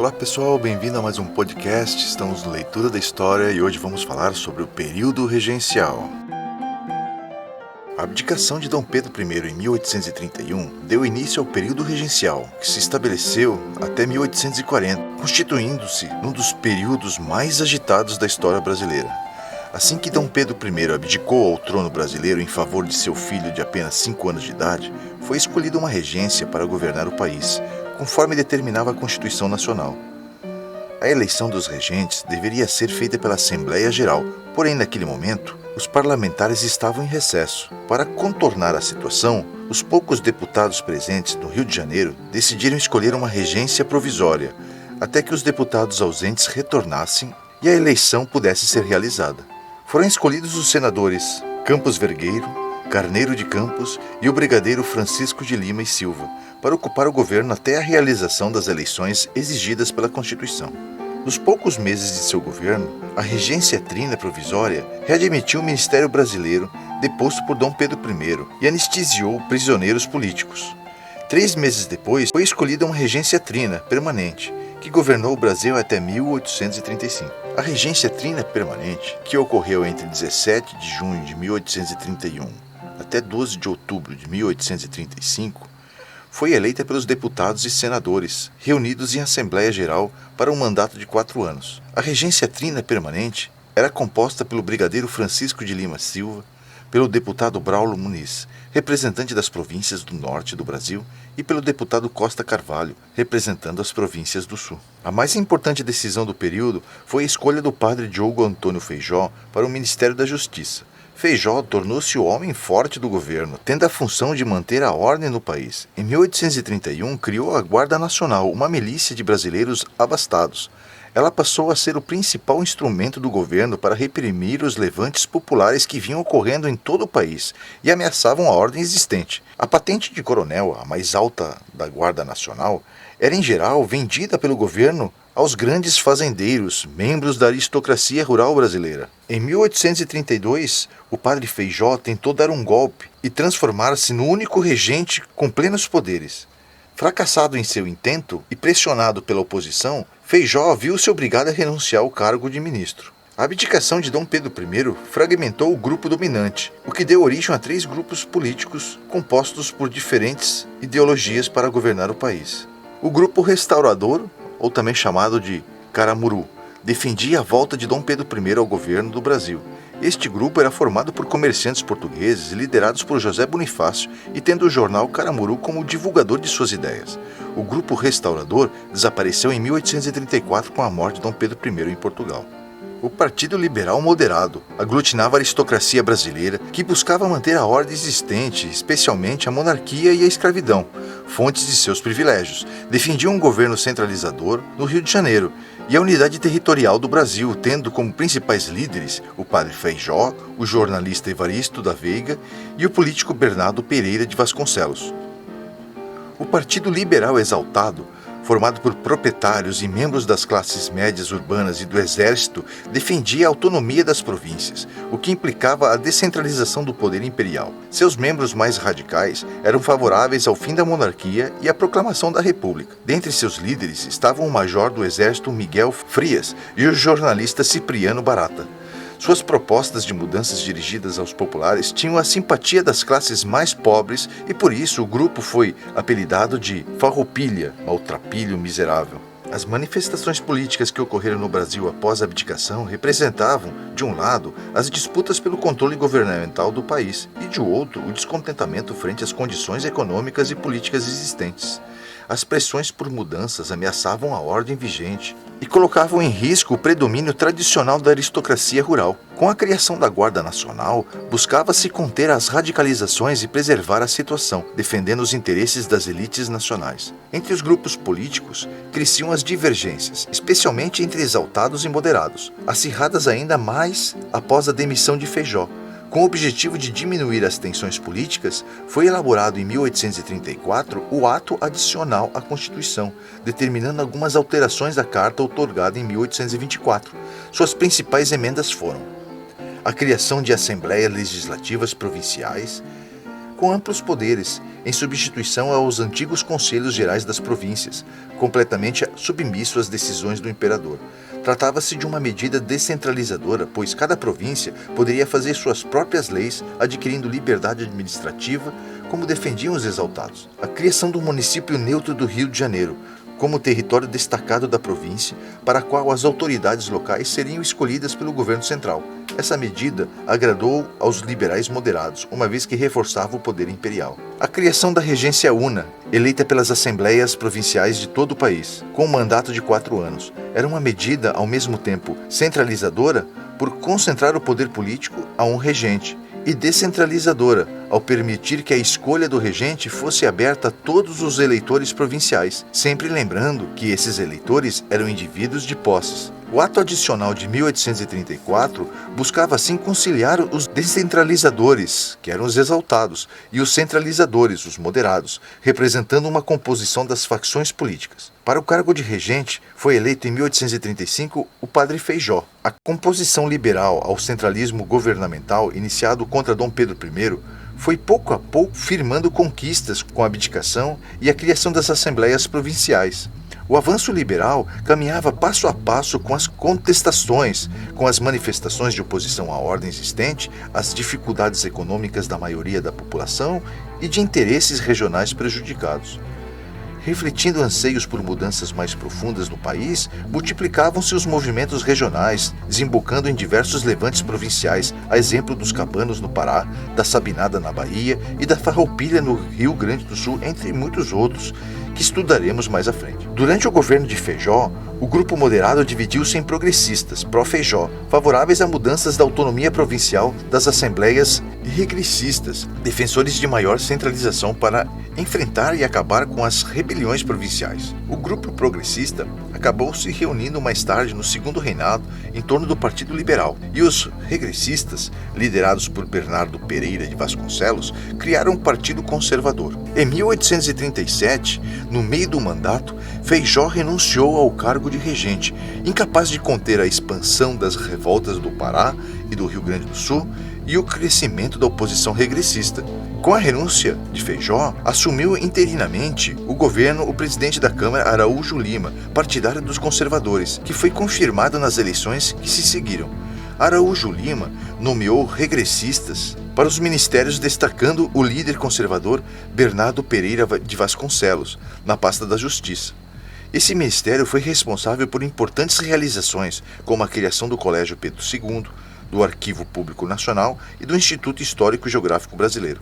Olá pessoal, bem-vindo a mais um podcast. Estamos no Leitura da História e hoje vamos falar sobre o período regencial. A abdicação de Dom Pedro I em 1831 deu início ao período regencial, que se estabeleceu até 1840, constituindo-se num dos períodos mais agitados da história brasileira. Assim que Dom Pedro I abdicou ao trono brasileiro em favor de seu filho de apenas 5 anos de idade, foi escolhida uma regência para governar o país, conforme determinava a Constituição Nacional. A eleição dos regentes deveria ser feita pela Assembleia Geral, porém naquele momento, os parlamentares estavam em recesso. Para contornar a situação, os poucos deputados presentes no Rio de Janeiro decidiram escolher uma regência provisória, até que os deputados ausentes retornassem e a eleição pudesse ser realizada. Foram escolhidos os senadores Campos Vergueiro, Carneiro de Campos e o brigadeiro Francisco de Lima e Silva, para ocupar o governo até a realização das eleições exigidas pela Constituição. Nos poucos meses de seu governo, a regência trina provisória readmitiu o Ministério Brasileiro, deposto por Dom Pedro I, e anestesiou prisioneiros políticos. 3 meses depois, foi escolhida uma regência trina permanente, que governou o Brasil até 1835. A regência trina permanente, que ocorreu entre 17 de junho de 1831 até 12 de outubro de 1835, foi eleita pelos deputados e senadores, reunidos em Assembleia Geral para um mandato de 4 anos. A regência trina permanente era composta pelo brigadeiro Francisco de Lima Silva, pelo deputado Braulio Muniz, representante das províncias do norte do Brasil, e pelo deputado Costa Carvalho, representando as províncias do sul. A mais importante decisão do período foi a escolha do padre Diogo Antônio Feijó para o Ministério da Justiça. Feijó tornou-se o homem forte do governo, tendo a função de manter a ordem no país. Em 1831, criou a Guarda Nacional, uma milícia de brasileiros abastados. Ela passou a ser o principal instrumento do governo para reprimir os levantes populares que vinham ocorrendo em todo o país e ameaçavam a ordem existente. A patente de coronel, a mais alta da Guarda Nacional, era em geral vendida pelo governo aos grandes fazendeiros, membros da aristocracia rural brasileira. Em 1832, o padre Feijó tentou dar um golpe e transformar-se no único regente com plenos poderes. Fracassado em seu intento e pressionado pela oposição, Feijó viu-se obrigado a renunciar ao cargo de ministro. A abdicação de Dom Pedro I fragmentou o grupo dominante, o que deu origem a 3 grupos políticos compostos por diferentes ideologias para governar o país. O grupo restaurador, ou também chamado de Caramuru, defendia a volta de Dom Pedro I ao governo do Brasil. Este grupo era formado por comerciantes portugueses liderados por José Bonifácio e tendo o jornal Caramuru como divulgador de suas ideias. O grupo restaurador desapareceu em 1834 com a morte de Dom Pedro I em Portugal. O Partido Liberal Moderado aglutinava a aristocracia brasileira que buscava manter a ordem existente, especialmente a monarquia e a escravidão, fontes de seus privilégios. Defendia um governo centralizador no Rio de Janeiro e a unidade territorial do Brasil, tendo como principais líderes o padre Feijó, o jornalista Evaristo da Veiga e o político Bernardo Pereira de Vasconcelos. O Partido Liberal Exaltado, formado por proprietários e membros das classes médias urbanas e do exército, defendia a autonomia das províncias, o que implicava a descentralização do poder imperial. Seus membros mais radicais eram favoráveis ao fim da monarquia e à proclamação da República. Dentre seus líderes estavam o major do exército Miguel Frias e o jornalista Cipriano Barata. Suas propostas de mudanças dirigidas aos populares tinham a simpatia das classes mais pobres e por isso o grupo foi apelidado de Farroupilha, maltrapilho miserável. As manifestações políticas que ocorreram no Brasil após a abdicação representavam, de um lado, as disputas pelo controle governamental do país e, de outro, o descontentamento frente às condições econômicas e políticas existentes. As pressões por mudanças ameaçavam a ordem vigente e colocavam em risco o predomínio tradicional da aristocracia rural. Com a criação da Guarda Nacional, buscava-se conter as radicalizações e preservar a situação, defendendo os interesses das elites nacionais. Entre os grupos políticos, cresciam as divergências, especialmente entre exaltados e moderados, acirradas ainda mais após a demissão de Feijó. Com o objetivo de diminuir as tensões políticas, foi elaborado em 1834 o Ato Adicional à Constituição, determinando algumas alterações à Carta outorgada em 1824. Suas principais emendas foram a criação de assembleias legislativas provinciais, com amplos poderes, em substituição aos antigos conselhos gerais das províncias, completamente submisso às decisões do imperador. Tratava-se de uma medida descentralizadora, pois cada província poderia fazer suas próprias leis, adquirindo liberdade administrativa, como defendiam os exaltados. A criação do município neutro do Rio de Janeiro, como território destacado da província, para a qual as autoridades locais seriam escolhidas pelo governo central. Essa medida agradou aos liberais moderados, uma vez que reforçava o poder imperial. A criação da regência una, eleita pelas assembleias provinciais de todo o país, com um mandato de 4 anos, era uma medida, ao mesmo tempo, centralizadora, por concentrar o poder político a um regente, e descentralizadora, ao permitir que a escolha do regente fosse aberta a todos os eleitores provinciais, sempre lembrando que esses eleitores eram indivíduos de posses. O ato adicional de 1834 buscava assim conciliar os descentralizadores, que eram os exaltados, e os centralizadores, os moderados, representando uma composição das facções políticas. Para o cargo de regente, foi eleito em 1835 o padre Feijó. A composição liberal ao centralismo governamental, iniciado contra Dom Pedro I, foi pouco a pouco firmando conquistas com a abdicação e a criação das assembleias provinciais. O avanço liberal caminhava passo a passo com as contestações, com as manifestações de oposição à ordem existente, às dificuldades econômicas da maioria da população e de interesses regionais prejudicados. Refletindo anseios por mudanças mais profundas no país, multiplicavam-se os movimentos regionais, desembocando em diversos levantes provinciais, a exemplo dos cabanos no Pará, da Sabinada na Bahia e da Farroupilha no Rio Grande do Sul, entre muitos outros, que estudaremos mais à frente. Durante o governo de Feijó, o grupo moderado dividiu-se em progressistas, pró-Feijó, favoráveis a mudanças da autonomia provincial das assembleias, e regressistas, defensores de maior centralização para enfrentar e acabar com as rebeliões provinciais. O grupo progressista acabou se reunindo mais tarde no segundo reinado em torno do Partido Liberal, e os regressistas, liderados por Bernardo Pereira de Vasconcelos, criaram um partido conservador. Em 1837, no meio do mandato, Feijó renunciou ao cargo de regente, incapaz de conter a expansão das revoltas do Pará e do Rio Grande do Sul e o crescimento da oposição regressista. Com a renúncia de Feijó, assumiu interinamente o governo o presidente da Câmara Araújo Lima, partidário dos conservadores, que foi confirmado nas eleições que se seguiram. Araújo Lima nomeou regressistas para os ministérios, destacando o líder conservador Bernardo Pereira de Vasconcelos, na pasta da Justiça. Esse ministério foi responsável por importantes realizações, como a criação do Colégio Pedro II, do Arquivo Público Nacional e do Instituto Histórico e Geográfico Brasileiro.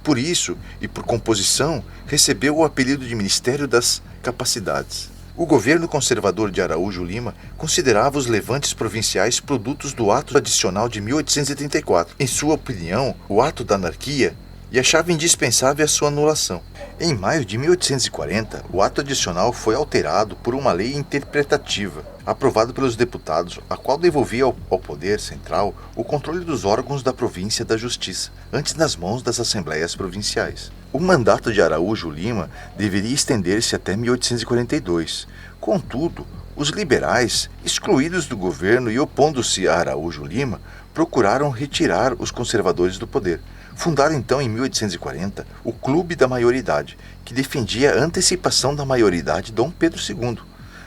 Por isso, e por composição, recebeu o apelido de Ministério das Capacidades. O governo conservador de Araújo Lima considerava os levantes provinciais produtos do Ato Adicional de 1834. Em sua opinião, o ato da anarquia, e achava indispensável a sua anulação. Em maio de 1840, o ato adicional foi alterado por uma lei interpretativa, aprovada pelos deputados, a qual devolvia ao Poder Central o controle dos órgãos da província da Justiça, antes nas mãos das assembleias provinciais. O mandato de Araújo Lima deveria estender-se até 1842. Contudo, os liberais, excluídos do governo e opondo-se a Araújo Lima, procuraram retirar os conservadores do poder. Fundaram então em 1840 o Clube da Maioridade, que defendia a antecipação da maioridade de Dom Pedro II,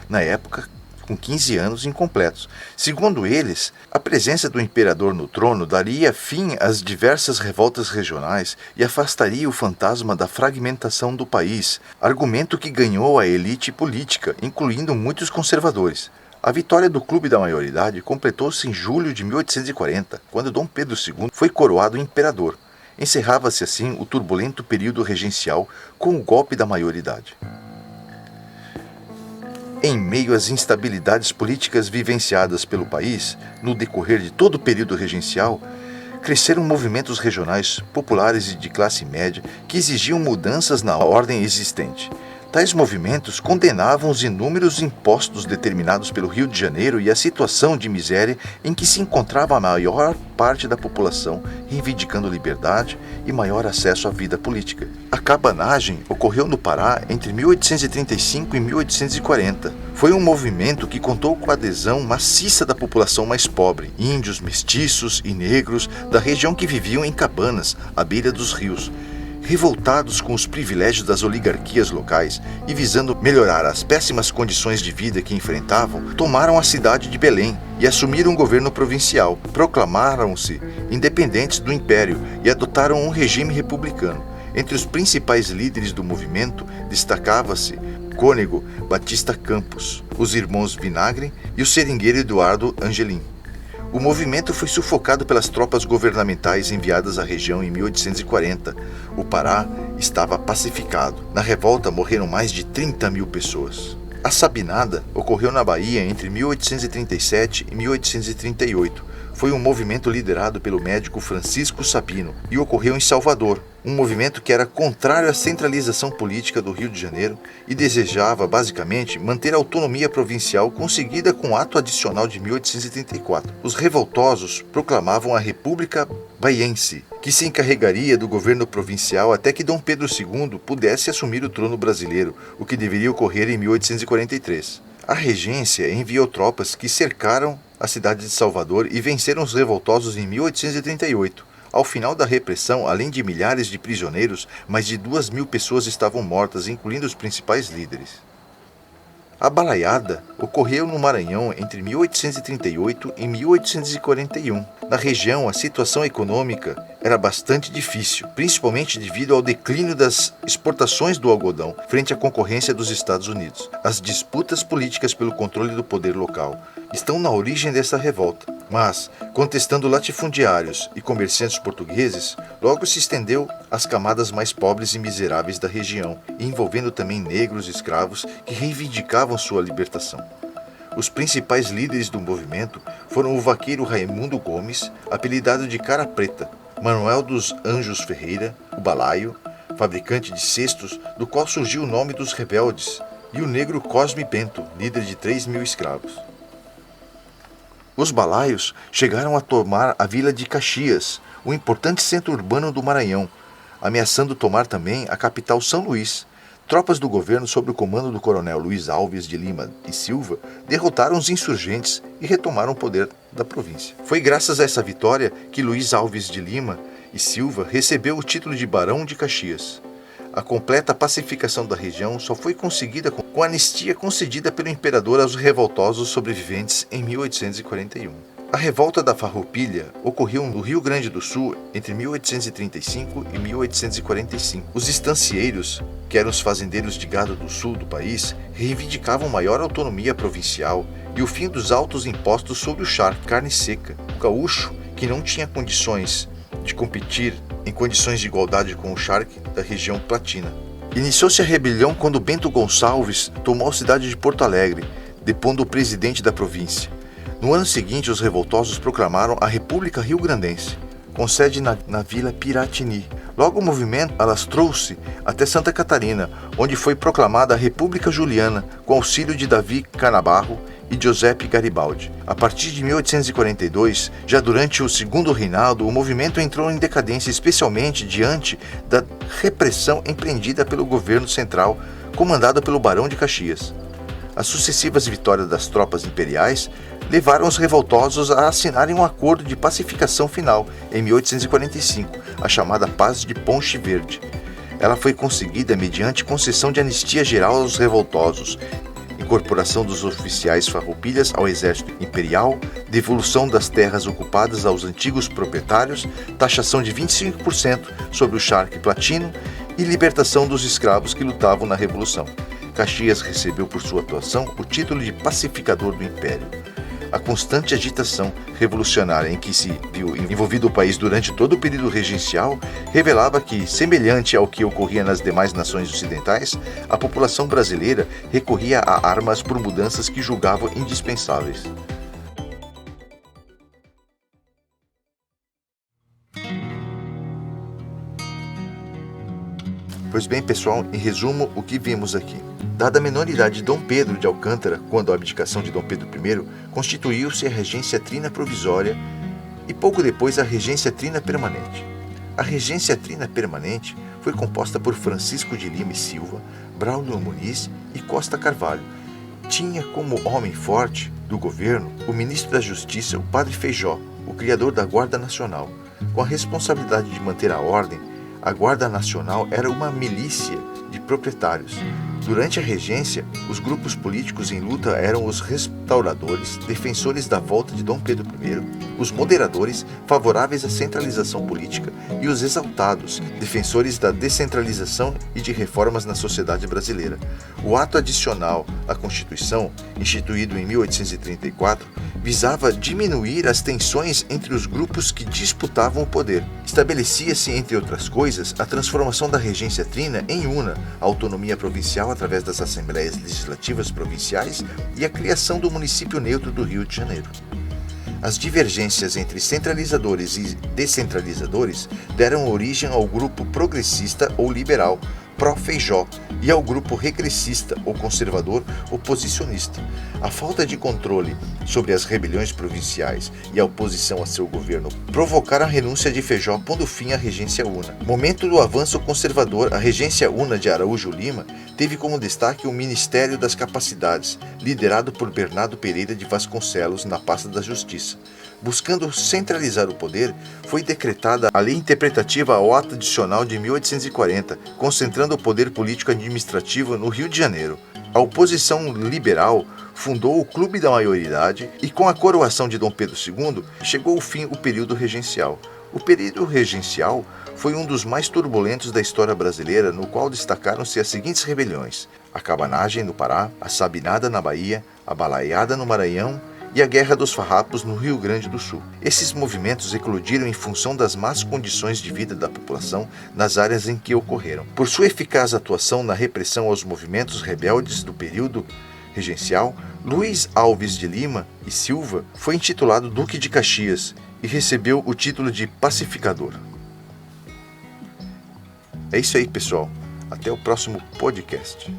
na época com 15 anos incompletos. Segundo eles, a presença do imperador no trono daria fim às diversas revoltas regionais e afastaria o fantasma da fragmentação do país, argumento que ganhou a elite política, incluindo muitos conservadores. A vitória do Clube da Maioridade completou-se em julho de 1840, quando Dom Pedro II foi coroado imperador. Encerrava-se assim o turbulento período regencial com o golpe da maioridade. Em meio às instabilidades políticas vivenciadas pelo país, no decorrer de todo o período regencial, cresceram movimentos regionais, populares e de classe média que exigiam mudanças na ordem existente. Tais movimentos condenavam os inúmeros impostos determinados pelo Rio de Janeiro e a situação de miséria em que se encontrava a maior parte da população, reivindicando liberdade e maior acesso à vida política. A cabanagem ocorreu no Pará entre 1835 e 1840. Foi um movimento que contou com a adesão maciça da população mais pobre, índios, mestiços e negros da região que viviam em cabanas à beira dos rios. revoltados com os privilégios das oligarquias locais e visando melhorar as péssimas condições de vida que enfrentavam, tomaram a cidade de Belém e assumiram um governo provincial, proclamaram-se independentes do império e adotaram um regime republicano. Entre os principais líderes do movimento destacava-se Cônego Batista Campos, os irmãos Vinagre e o seringueiro Eduardo Angelim. O movimento foi sufocado pelas tropas governamentais enviadas à região em 1840. O Pará estava pacificado. Na revolta morreram mais de 30 mil pessoas. A Sabinada ocorreu na Bahia entre 1837 e 1838. Foi um movimento liderado pelo médico Francisco Sabino e ocorreu em Salvador, um movimento que era contrário à centralização política do Rio de Janeiro e desejava, basicamente, manter a autonomia provincial conseguida com o Ato Adicional de 1834. Os revoltosos proclamavam a República Baiense, que se encarregaria do governo provincial até que Dom Pedro II pudesse assumir o trono brasileiro, o que deveria ocorrer em 1843. A regência enviou tropas que cercaram a cidade de Salvador e venceram os revoltosos em 1838. Ao final da repressão, além de milhares de prisioneiros, mais de 2.000 pessoas estavam mortas, incluindo os principais líderes. A balaiada ocorreu no Maranhão entre 1838 e 1841. Na região, a situação econômica era bastante difícil, principalmente devido ao declínio das exportações do algodão frente à concorrência dos Estados Unidos. As disputas políticas pelo controle do poder local estão na origem dessa revolta, mas, contestando latifundiários e comerciantes portugueses, logo se estendeu às camadas mais pobres e miseráveis da região, envolvendo também negros e escravos que reivindicavam sua libertação. Os principais líderes do movimento foram o vaqueiro Raimundo Gomes, apelidado de Cara Preta, Manuel dos Anjos Ferreira, o Balaio, fabricante de cestos, do qual surgiu o nome dos rebeldes, e o negro Cosme Bento, líder de 3.000 escravos. Os balaios chegaram a tomar a vila de Caxias, um importante centro urbano do Maranhão, ameaçando tomar também a capital São Luís. Tropas do governo sob o comando do coronel Luiz Alves de Lima e Silva derrotaram os insurgentes e retomaram o poder da província. Foi graças a essa vitória que Luiz Alves de Lima e Silva recebeu o título de Barão de Caxias. A completa pacificação da região só foi conseguida com a anistia concedida pelo imperador aos revoltosos sobreviventes em 1841. A revolta da Farroupilha ocorreu no Rio Grande do Sul entre 1835 e 1845. Os estancieiros, que eram os fazendeiros de gado do sul do país, reivindicavam maior autonomia provincial e o fim dos altos impostos sobre o charque, carne seca. O gaúcho, que não tinha condições de competir em condições de igualdade com o charque da região platina. Iniciou-se a rebelião quando Bento Gonçalves tomou a cidade de Porto Alegre, depondo o presidente da província. No ano seguinte, os revoltosos proclamaram a República Rio-Grandense, com sede na Vila Piratini. Logo o movimento alastrou-se até Santa Catarina, onde foi proclamada a República Juliana, com auxílio de Davi Canabarro e Giuseppe Garibaldi. A partir de 1842, já durante o segundo reinado, o movimento entrou em decadência, especialmente diante da repressão empreendida pelo governo central, comandado pelo Barão de Caxias. As sucessivas vitórias das tropas imperiais levaram os revoltosos a assinarem um acordo de pacificação final, em 1845, a chamada Paz de Ponche Verde. Ela foi conseguida mediante concessão de anistia geral aos revoltosos, incorporação dos oficiais farroupilhas ao exército imperial, devolução das terras ocupadas aos antigos proprietários, taxação de 25% sobre o charque platino e libertação dos escravos que lutavam na Revolução. Caxias recebeu por sua atuação o título de pacificador do Império. A constante agitação revolucionária em que se viu envolvido o país durante todo o período regencial revelava que, semelhante ao que ocorria nas demais nações ocidentais, a população brasileira recorria a armas por mudanças que julgava indispensáveis. Pois bem, pessoal, em resumo, o que vimos aqui? Dada a menoridade de Dom Pedro de Alcântara, quando a abdicação de Dom Pedro I, constituiu-se a regência trina provisória e pouco depois a regência trina permanente. A regência trina permanente foi composta por Francisco de Lima e Silva, Braulio Muniz e Costa Carvalho. Tinha como homem forte do governo o ministro da Justiça, o Padre Feijó, o criador da Guarda Nacional. Com a responsabilidade de manter a ordem, A Guarda Nacional era uma milícia de proprietários. Durante a regência, os grupos políticos em luta eram os restauradores, defensores da volta de Dom Pedro I, os moderadores, favoráveis à centralização política, e os exaltados, defensores da descentralização e de reformas na sociedade brasileira. O ato adicional à Constituição, instituído em 1834, visava diminuir as tensões entre os grupos que disputavam o poder. Estabelecia-se, entre outras coisas, a transformação da regência trina em una, a autonomia provincial através das assembleias legislativas provinciais e a criação do município neutro do Rio de Janeiro. As divergências entre centralizadores e descentralizadores deram origem ao grupo progressista ou liberal, pró-Feijó, e ao grupo regressista ou conservador oposicionista. A falta de controle sobre as rebeliões provinciais e a oposição a seu governo provocaram a renúncia de Feijó, pondo fim à regência una. Momento do avanço conservador, a regência una de Araújo Lima teve como destaque o Ministério das Capacidades, liderado por Bernardo Pereira de Vasconcelos na pasta da Justiça. Buscando centralizar o poder, foi decretada a Lei Interpretativa ao Ato Adicional de 1840, concentrando o poder político administrativo no Rio de Janeiro. A oposição liberal fundou o Clube da Maioridade e, com a coroação de Dom Pedro II, chegou ao fim o período regencial. O período regencial foi um dos mais turbulentos da história brasileira, no qual destacaram-se as seguintes rebeliões: a Cabanagem no Pará, a Sabinada na Bahia, a Balaiada no Maranhão e a Guerra dos Farrapos no Rio Grande do Sul. Esses movimentos eclodiram em função das más condições de vida da população nas áreas em que ocorreram. Por sua eficaz atuação na repressão aos movimentos rebeldes do período regencial, Luiz Alves de Lima e Silva foi intitulado Duque de Caxias e recebeu o título de pacificador. É isso aí, pessoal. Até o próximo podcast.